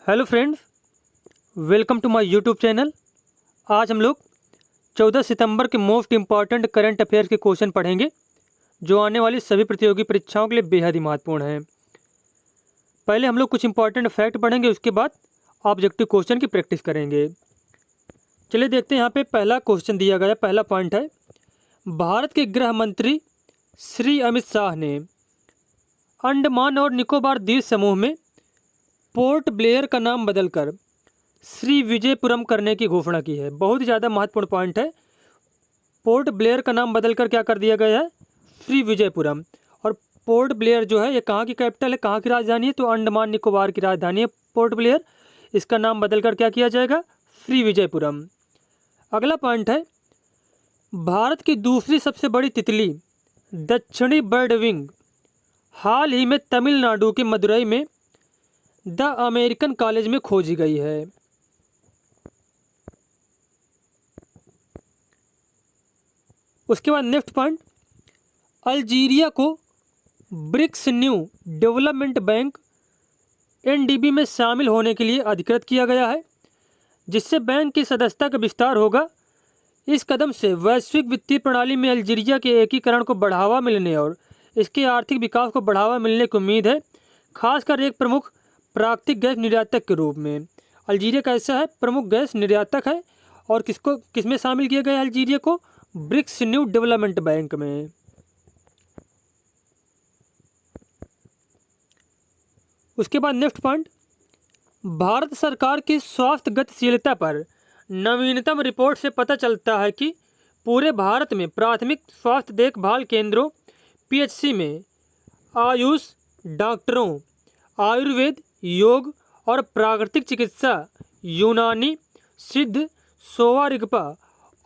Hello friends, welcome to my YouTube channel. आज हम लोग 14 सितंबर के मोस्ट इम्पॉर्टेंट करंट अफेयर्स के क्वेश्चन पढ़ेंगे जो आने वाली सभी प्रतियोगी परीक्षाओं के लिए बेहद ही महत्वपूर्ण हैं। पहले हम लोग कुछ इंपॉर्टेंट फैक्ट पढ़ेंगे, उसके बाद ऑब्जेक्टिव क्वेश्चन की प्रैक्टिस करेंगे। चलिए देखते हैं। यहाँ पे पहला क्वेश्चन दिया गया, पहला पॉइंट है, भारत के गृह मंत्री श्री अमित शाह ने अंडमान और निकोबार द्वीप समूह में पोर्ट ब्लेयर का नाम बदलकर श्री विजयपुरम करने की घोषणा की है। बहुत ही ज़्यादा महत्वपूर्ण पॉइंट है। पोर्ट ब्लेयर का नाम बदलकर क्या कर दिया गया है, श्री विजयपुरम। और पोर्ट ब्लेयर जो है ये कहाँ की कैपिटल है, कहाँ की राजधानी है, तो अंडमान निकोबार की राजधानी है पोर्ट ब्लेयर। इसका नाम बदलकर क्या किया जाएगा, श्री विजयपुरम। अगला पॉइंट है, भारत की दूसरी सबसे बड़ी तितली दक्षिणी बर्ड विंग हाल ही में तमिलनाडु के मदुरई में द अमेरिकन कॉलेज में खोजी गई है। उसके बाद नेक्स्ट पॉइंट, अल्जीरिया को BRICS New Development Bank NDB में शामिल होने के लिए अधिकृत किया गया है, जिससे बैंक की सदस्यता का विस्तार होगा। इस कदम से वैश्विक वित्तीय प्रणाली में अल्जीरिया के एकीकरण को बढ़ावा मिलने और इसके आर्थिक विकास को बढ़ावा मिलने की उम्मीद है, खासकर एक प्रमुख प्राकृतिक गैस निर्यातक के रूप में। अल्जीरिया कैसा है, प्रमुख गैस निर्यातक है। और किसमें शामिल किया गया है अल्जीरिया को, ब्रिक्स न्यू डेवलपमेंट बैंक में। उसके बाद नेक्स्ट पॉइंट, भारत सरकार की स्वास्थ्य गतिशीलता पर नवीनतम रिपोर्ट से पता चलता है कि पूरे भारत में प्राथमिक स्वास्थ्य देखभाल केंद्रों पीएचसी में आयुष डॉक्टरों, आयुर्वेद, योग और प्राकृतिक चिकित्सा, यूनानी, सिद्ध, सोवा रिगपा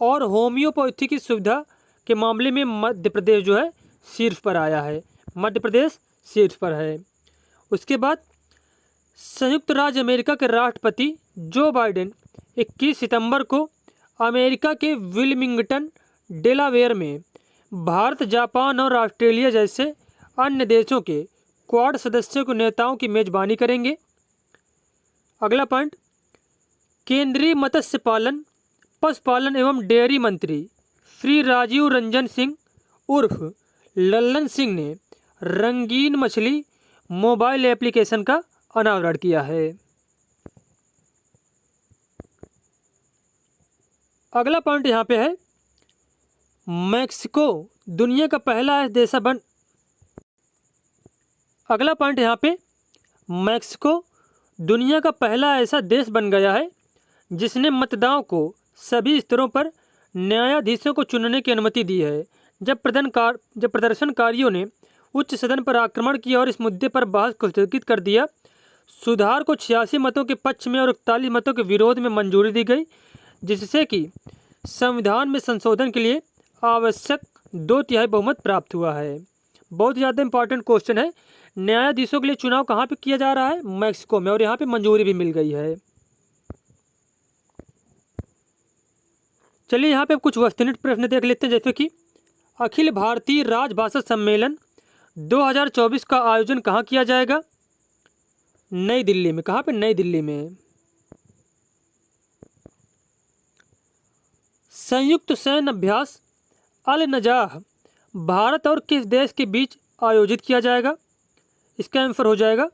और होम्योपैथी की सुविधा के मामले में मध्य प्रदेश जो है शीर्ष पर आया है। मध्य प्रदेश शीर्ष पर है। उसके बाद संयुक्त राज्य अमेरिका के राष्ट्रपति जो बाइडेन 21 सितंबर को अमेरिका के विल्मिंगटन, डेलावेयर में भारत, जापान और ऑस्ट्रेलिया जैसे अन्य देशों के क्वाड सदस्यों के नेताओं की मेजबानी करेंगे। अगला पॉइंट, केंद्रीय मत्स्य पालन, पशुपालन एवं डेयरी मंत्री श्री राजीव रंजन सिंह उर्फ लल्लन सिंह ने रंगीन मछली मोबाइल एप्लीकेशन का अनावरण किया है। अगला पॉइंट यहाँ पे है, मैक्सिको दुनिया का पहला देश बन अगला पॉइंट यहाँ पे, मैक्सिको दुनिया का पहला ऐसा देश बन गया है जिसने मतदान को सभी स्तरों पर न्यायाधीशों को चुनने की अनुमति दी है। जब प्रदर्शनकारियों ने उच्च सदन पर आक्रमण किया और इस मुद्दे पर बहस को स्थगित कर दिया, सुधार को 86 मतों के पक्ष में और 41 मतों के विरोध में मंजूरी दी गई, जिससे कि संविधान में संशोधन के लिए आवश्यक 2/3 बहुमत प्राप्त हुआ है। बहुत ज़्यादा इंपॉर्टेंट क्वेश्चन है। न्यायाधीशों के लिए चुनाव कहाँ पे किया जा रहा है, मैक्सिको में, और यहाँ पे मंजूरी भी मिल गई है। चलिए यहाँ पे कुछ वस्तुनिष्ठ प्रश्न देख लेते हैं, जैसे कि अखिल भारतीय राजभाषा सम्मेलन 2024 का आयोजन कहाँ किया जाएगा, नई दिल्ली में। कहाँ पे, नई दिल्ली में। संयुक्त सैन्य अभ्यास अल नजाह भारत और किस देश के बीच आयोजित किया जाएगा, इसका आंसर हो जाएगा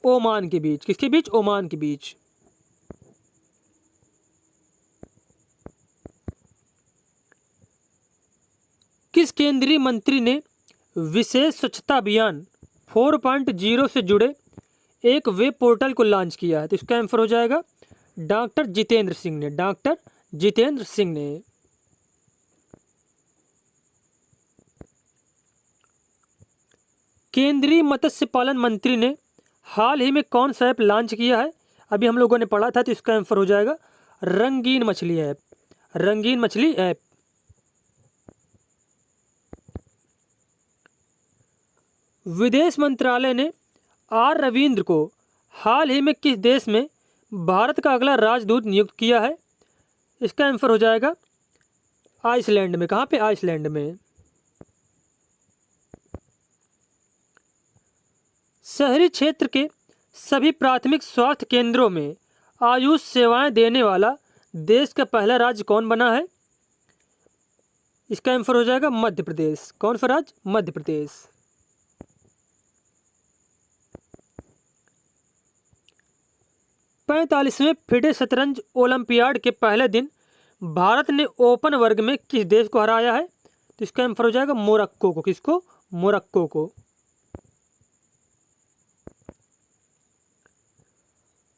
ओमान के बीच। किसके बीच, ओमान के बीच। किस केंद्रीय मंत्री ने विशेष स्वच्छता अभियान 4.0 से जुड़े एक वेब पोर्टल को लॉन्च किया है, तो इसका आंसर हो जाएगा डॉक्टर जितेंद्र सिंह ने। डॉक्टर जितेंद्र सिंह ने। केंद्रीय मत्स्य पालन मंत्री ने हाल ही में कौन सा ऐप लॉन्च किया है, अभी हम लोगों ने पढ़ा था, तो इसका आंसर हो जाएगा रंगीन मछली ऐप। रंगीन मछली ऐप। विदेश मंत्रालय ने आर रविंद्र को हाल ही में किस देश में भारत का अगला राजदूत नियुक्त किया है, इसका आंसर हो जाएगा आइसलैंड में। कहाँ पे, आइसलैंड में। शहरी क्षेत्र के सभी प्राथमिक स्वास्थ्य केंद्रों में आयुष सेवाएं देने वाला देश का पहला राज्य कौन बना है? इसका आंसर हो जाएगा मध्य प्रदेश। कौन सा राज्य? मध्य प्रदेश। 45वें फिडे शतरंज ओलंपियाड के पहले दिन भारत ने ओपन वर्ग में किस देश को हराया है? तो इसका आंसर हो जाएगा मोरक्को को। किसको? मोरक्को को।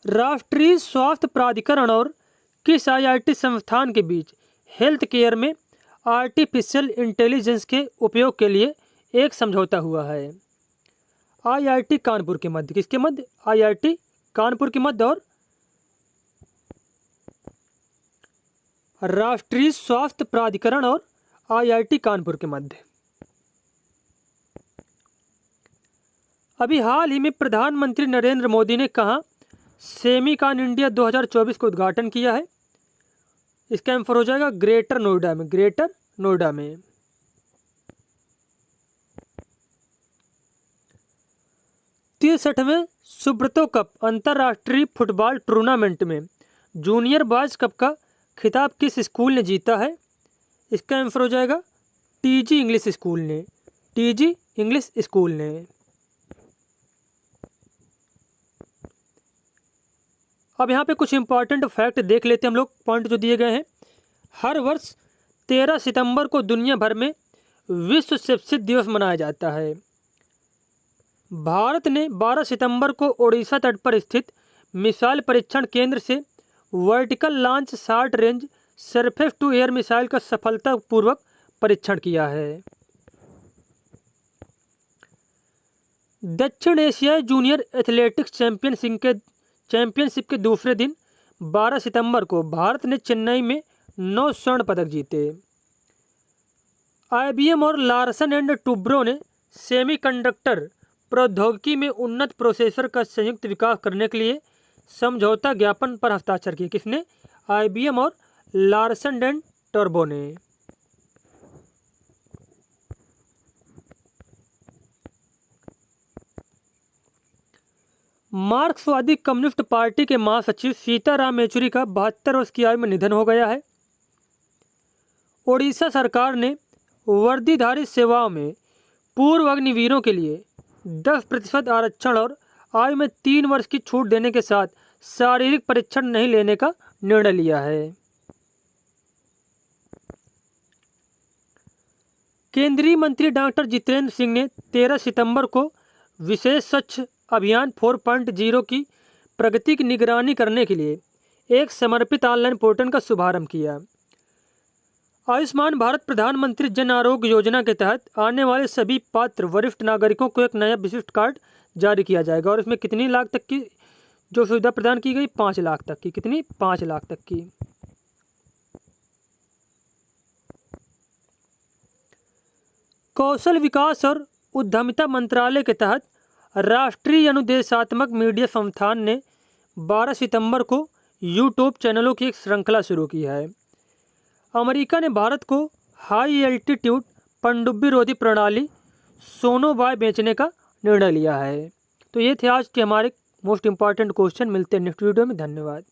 राष्ट्रीय स्वास्थ्य प्राधिकरण और किस आईआईटी संस्थान के बीच हेल्थ केयर में आर्टिफिशियल इंटेलिजेंस के उपयोग के लिए एक समझौता हुआ है? आईआईटी कानपुर के मध्य। किसके मध्य? आईआईटी कानपुर के मध्य और राष्ट्रीय स्वास्थ्य प्राधिकरण और आईआईटी कानपुर के मध्य। अभी हाल ही में प्रधानमंत्री नरेंद्र मोदी ने कहा सेमिकॉन इंडिया 2024 का उद्घाटन किया है? इसका आंसर हो जाएगा ग्रेटर नोएडा में। ग्रेटर नोएडा में। तिरसठवें सुब्रतो कप अंतर्राष्ट्रीय फुटबॉल टूर्नामेंट में जूनियर बॉयज कप का खिताब किस स्कूल ने जीता है? इसका आंसर हो जाएगा टीजी इंग्लिश स्कूल ने। टीजी इंग्लिश स्कूल ने। अब यहाँ पे कुछ इंपॉर्टेंट फैक्ट देख लेते हैं हम लोग, पॉइंट जो दिए गए हैं। हर वर्ष 13 सितंबर को दुनिया भर में विश्व सेप्सिस दिवस मनाया जाता है। भारत ने 12 सितंबर को ओडिशा तट पर स्थित मिसाइल परीक्षण केंद्र से vertical launch short range surface to air missile का सफलतापूर्वक परीक्षण किया है। दक्षिण एशियाई जूनियर एथलेटिक्स चैंपियनशिप के दूसरे दिन 12 सितंबर को भारत ने चेन्नई में 9 स्वर्ण पदक जीते। आईबीएम और लार्सन एंड टुब्रो ने सेमीकंडक्टर प्रौद्योगिकी में उन्नत प्रोसेसर का संयुक्त विकास करने के लिए समझौता ज्ञापन पर हस्ताक्षर किए। किसने? आईबीएम और लार्सन एंड टुब्रो ने। मार्क्सवादी कम्युनिस्ट पार्टी के महासचिव सीताराम येचुरी का 72 वर्ष की आयु में निधन हो गया है। ओडिशा सरकार ने वर्दीधारी सेवाओं में पूर्व अग्निवीरों के लिए 10% आरक्षण और आयु में 3 वर्ष की छूट देने के साथ शारीरिक परीक्षण नहीं लेने का निर्णय लिया है। केंद्रीय मंत्री डॉक्टर जितेंद्र सिंह ने 13 सितंबर को विशेष स्वच्छ अभियान 4.0 की प्रगति की निगरानी करने के लिए एक समर्पित ऑनलाइन पोर्टल का शुभारंभ किया। आयुष्मान भारत प्रधानमंत्री जन आरोग्य योजना के तहत आने वाले सभी पात्र वरिष्ठ नागरिकों को एक नया विशिष्ट कार्ड जारी किया जाएगा और इसमें कितनी लाख तक की जो सुविधा प्रदान की गई? 5 लाख तक की। कितनी? 5 लाख तक की। कौशल विकास और उद्यमिता मंत्रालय के तहत राष्ट्रीय अनुदेशात्मक मीडिया संस्थान ने 12 सितंबर को यूट्यूब चैनलों की एक श्रृंखला शुरू की है। अमेरिका ने भारत को हाई एल्टीट्यूड पनडुब्बी रोधी प्रणाली सोनोबाय बेचने का निर्णय लिया है। तो ये थे आज के हमारे मोस्ट इंपॉर्टेंट क्वेश्चन। मिलते हैं नेक्स्ट वीडियो में। धन्यवाद।